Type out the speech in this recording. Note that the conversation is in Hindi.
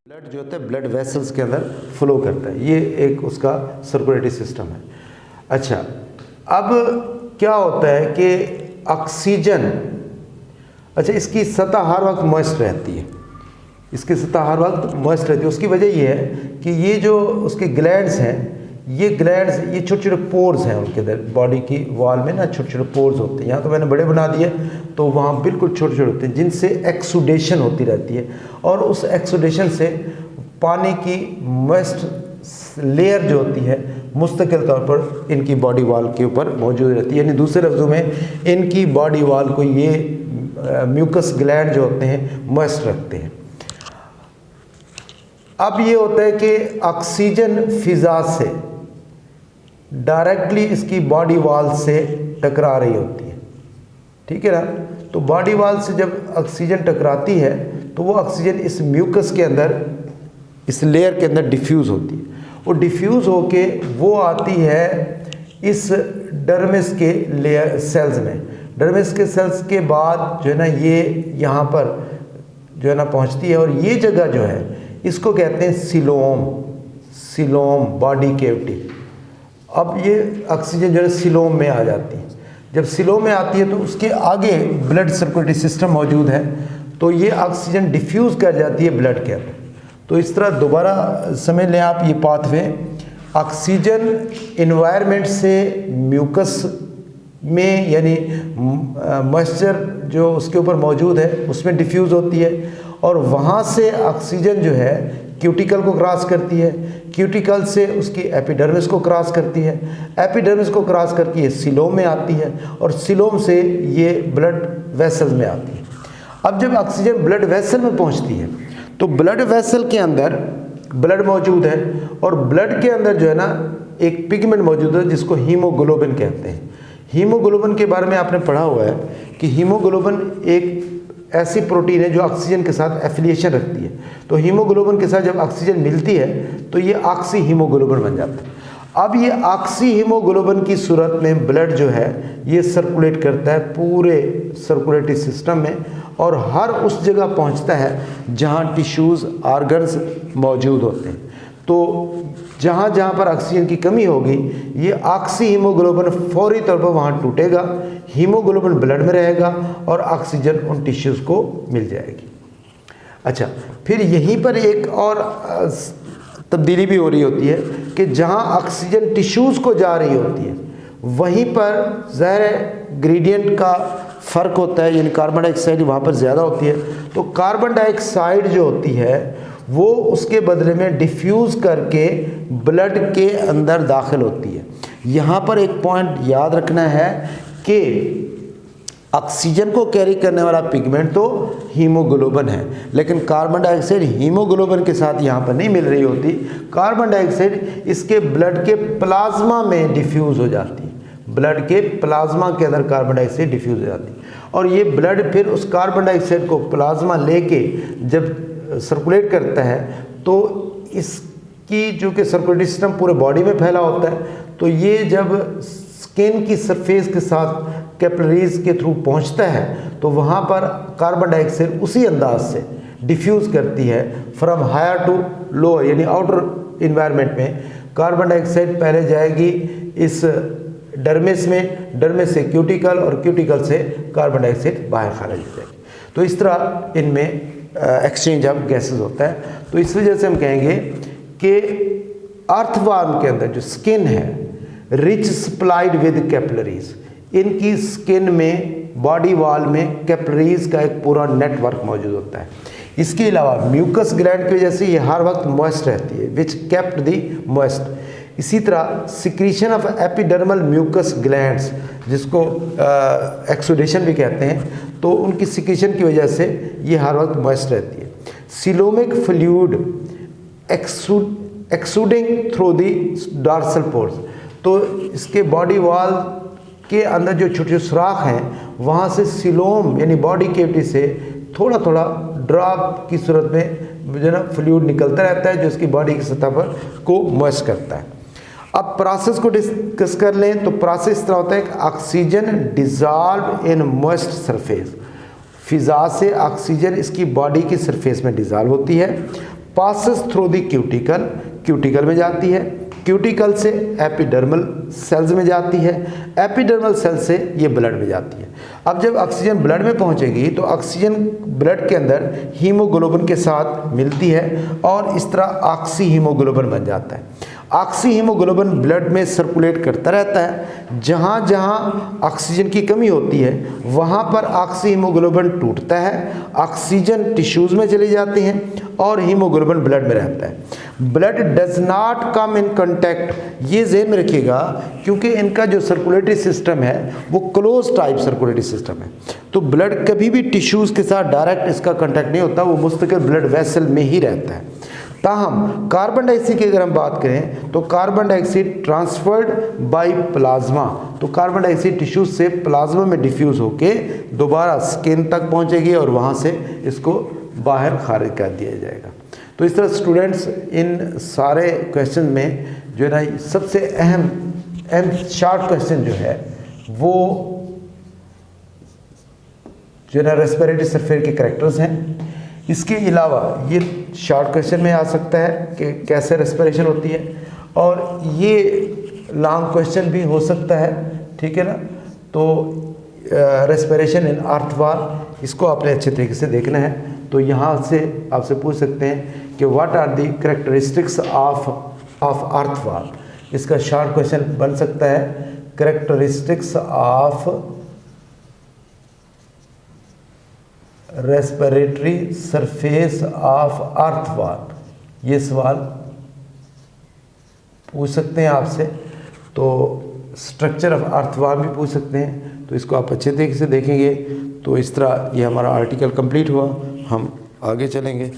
ब्लड जो होता है ब्लड वेसल्स के अंदर फ्लो करता है, ये एक उसका सर्कुलेटरी सिस्टम है। अच्छा, अब क्या होता है कि ऑक्सीजन, अच्छा इसकी सतह हर वक्त मॉइस्ट रहती है, इसकी सतह हर वक्त मॉइस्ट रहती है। उसकी वजह ये है कि ये जो उसके ग्लैंड्स हैं, ये ग्लैंड्स, ये छोटे छोटे पोर्स हैं उनके अंदर, बॉडी की वॉल में ना छोटे छोटे पोर्स होते हैं। यहाँ तो मैंने बड़े बना दिए, तो वहाँ बिल्कुल छोटे छोटे होते हैं जिनसे एक्सुडेशन होती रहती है, और उस एक्सुडेशन से पानी की मॉइस्ट लेयर जो होती है मुस्तकिल तौर पर इनकी बॉडी वॉल के ऊपर मौजूद रहती है। यानी दूसरे लफ्ज़ों में इनकी बॉडी वॉल को ये म्यूकस ग्लैंड जो होते हैं मॉइस्ट रखते हैं। अब ये होता है कि ऑक्सीजन फिज़ा से डायरेक्टली इसकी बॉडी वॉल से टकरा रही होती है, ठीक है ना। तो बॉडी वॉल से जब ऑक्सीजन टकराती है तो वो ऑक्सीजन इस म्यूकस के अंदर, इस लेयर के अंदर डिफ्यूज़ होती है। वो डिफ्यूज़ होके वो आती है इस डर्मिस के लेयर सेल्स में। डर्मिस के सेल्स के बाद जो है ना ये यहाँ पर जो है ना पहुँचती है, और ये जगह जो है इसको कहते हैं सिलोम, सिलोम बॉडी कैविटी। अब ये ऑक्सीजन जो है सिलोम में आ जाती है। जब सिलोम में आती है तो उसके आगे ब्लड सर्कुलेटरी सिस्टम मौजूद है, तो ये ऑक्सीजन डिफ्यूज़ कर जाती है ब्लड के अंदर। तो इस तरह दोबारा समझ लें आप ये पाथवे, ऑक्सीजन इन्वायरमेंट से म्यूकस में यानी मॉइस्चर जो उसके ऊपर मौजूद है उसमें डिफ्यूज़ होती है, और वहाँ से ऑक्सीजन जो है क्यूटिकल को क्रॉस करती है, क्यूटिकल से उसकी एपिडर्मिस को क्रॉस करती है, एपिडर्मिस को क्रॉस करके ये सिलोम में आती है, और सिलोम से ये ब्लड वेसल में आती है। अब जब ऑक्सीजन ब्लड वेसल में पहुंचती है तो ब्लड वेसल के अंदर ब्लड मौजूद है, और ब्लड के अंदर जो है ना एक पिगमेंट मौजूद है जिसको हीमोग्लोबिन कहते हैं। हीमोग्लोबिन के बारे में आपने पढ़ा हुआ है कि हीमोग्लोबिन एक ऐसी प्रोटीन है जो ऑक्सीजन के साथ एफिलिएशन रखती है। तो हीमोग्लोबिन के साथ जब ऑक्सीजन मिलती है तो ये ऑक्सी हीमोग्लोबिन बन जाता है। अब ये ऑक्सी हीमोग्लोबिन की सूरत में ब्लड जो है ये सर्कुलेट करता है पूरे सर्कुलेटरी सिस्टम में, और हर उस जगह पहुंचता है जहां टिश्यूज़ ऑर्गन्स मौजूद होते हैं। तो जहाँ जहाँ पर ऑक्सीजन की कमी होगी ये ऑक्सी हीमोग्लोबिन फौरी तौर पर वहाँ टूटेगा, हीमोग्लोबिन ब्लड में रहेगा और ऑक्सीजन उन टिश्यूज़ को मिल जाएगी। अच्छा, फिर यहीं पर एक और तब्दीली भी हो रही होती है कि जहाँ ऑक्सीजन टिश्यूज़ को जा रही होती है वहीं पर ज़ाहिर ग्रेडियंट का फ़र्क होता है, यानी कार्बन डाइऑक्साइड वहाँ पर ज़्यादा होती है। तो कार्बन डाइऑक्साइड जो होती है वो उसके बदले में डिफ्यूज़ करके ब्लड के अंदर दाखिल होती है। यहाँ पर एक पॉइंट याद रखना है कि ऑक्सीजन को कैरी करने वाला पिगमेंट तो हीमोग्लोबिन है, लेकिन कार्बन डाइऑक्साइड हीमोग्लोबिन के साथ यहाँ पर नहीं मिल रही होती। कार्बन डाइऑक्साइड इसके ब्लड के प्लाज्मा में डिफ्यूज़ हो जाती है, ब्लड के प्लाज्मा के अंदर कार्बन डाइऑक्साइड डिफ्यूज़ हो जाती है, और ये ब्लड फिर उस कार्बन डाइऑक्साइड को प्लाज्मा लेके जब सर्कुलेट करता है तो इसकी जो कि सर्कुलेटरी सिस्टम पूरे बॉडी में फैला होता है, तो ये जब स्किन की सरफेस के साथ कैपिलरीज के थ्रू पहुंचता है तो वहाँ पर कार्बन डाइऑक्साइड उसी अंदाज से डिफ्यूज़ करती है फ्रॉम हायर टू लोअर, यानी आउटर इन्वायरमेंट में कार्बन डाइऑक्साइड पहले जाएगी इस डर्मिस में, डर्मिस से क्यूटिकल, और क्यूटिकल से कार्बन डाइऑक्साइड बाहर खारिज हो जाएगी। तो इस तरह इनमें एक्सचेंज ऑफ गैसेस होता है। तो इस वजह से हम कहेंगे कि अर्थवर्म के अंदर जो स्किन है रिच सप्लाइड विद कैपिलरीज, इनकी स्किन में बॉडी वॉल में कैपिलरीज का एक पूरा नेटवर्क मौजूद होता है। इसके अलावा म्यूकस ग्लैंड की वजह से ये हर वक्त मॉइस्ट रहती है, विच केप्ट दी मॉइस्ट। इसी तरह secretion of epidermal mucus glands, जिसको एक्सुडेशन भी कहते हैं, तो उनकी सिक्रीशन की वजह से ये हर वक्त मॉइस्ट रहती है। Coelomic fluid exuding through the dorsal pores, तो इसके बॉडी वॉल के अंदर जो छोटे छोटे सुराख हैं वहाँ से सिलोम यानी बॉडी कैविटी से थोड़ा थोड़ा ड्रॉप की सूरत में जो ना फ्लूइड निकलता रहता है जो इसकी बॉडी की सतह पर को मॉइस्ट करता है। अब प्रोसेस को डिस्कस कर लें तो प्रोसेस इस तरह होता है कि oxygen dissolve in moist surface, फिज़ा से ऑक्सीजन इसकी बॉडी की सरफेस में डिज़ॉल्व होती है, passes through the cuticle, cuticle में जाती है, क्यूटिकल से एपिडर्मल सेल्स में जाती है, एपिडर्मल सेल से ये ब्लड में जाती है। अब जब ऑक्सीजन ब्लड में पहुंचेगी तो ऑक्सीजन ब्लड के अंदर हीमोग्लोबिन के साथ मिलती है और इस तरह ऑक्सी हीमोग्लोबिन बन जाता है। ऑक्सी हीमोग्लोबिन ब्लड में सर्कुलेट करता रहता है। जहाँ जहाँ ऑक्सीजन की कमी होती है वहाँ पर ऑक्सी हीमोग्लोबिन टूटता है, ऑक्सीजन टिश्यूज़ में चली जाती हैं और हीमोग्लोबिन ब्लड में रहता है। Blood does not come in contact, ये ज़हन में रखिएगा, क्योंकि इनका जो सर्कुलेटरी सिस्टम है वो क्लोज टाइप सर्कुलेटरी सिस्टम है, तो ब्लड कभी भी टिश्यूज़ के साथ डायरेक्ट इसका कांटेक्ट नहीं होता, वो मुस्तकिल ब्लड वेसल में ही रहता है। ताहम कार्बन डाइऑक्साइड की अगर हम बात करें तो carbon dioxide transferred by plasma, तो कार्बन डाइऑक्साइड टिश्यूज से प्लाज्मा में डिफ्यूज़ होके दोबारा स्किन तक पहुंचेगी और वहां से इसको बाहर खारिज कर दिया जाएगा। तो इस तरह स्टूडेंट्स इन सारे क्वेश्चन में जो है ना सबसे अहम शॉर्ट क्वेश्चन जो है वो जो है ना रेस्पिरेटरी सरफेयर के कैरेक्टर्स हैं। इसके अलावा ये शॉर्ट क्वेश्चन में आ सकता है कि कैसे रेस्पिरेशन होती है, और ये लॉन्ग क्वेश्चन भी हो सकता है, ठीक है ना। तो रेस्पिरेशन इन अर्थवाल, इसको आपने अच्छे तरीके से देखना है। तो यहाँ से आपसे पूछ सकते हैं कि what are the characteristics of earthworm, इसका शॉर्ट क्वेश्चन बन सकता है characteristics of respiratory surface of earthworm, ये सवाल पूछ सकते हैं आपसे। तो स्ट्रक्चर ऑफ अर्थवाल भी पूछ सकते हैं, तो इसको आप अच्छे तरीके से देखेंगे। तो इस तरह ये हमारा आर्टिकल कंप्लीट हुआ, हम आगे चलेंगे।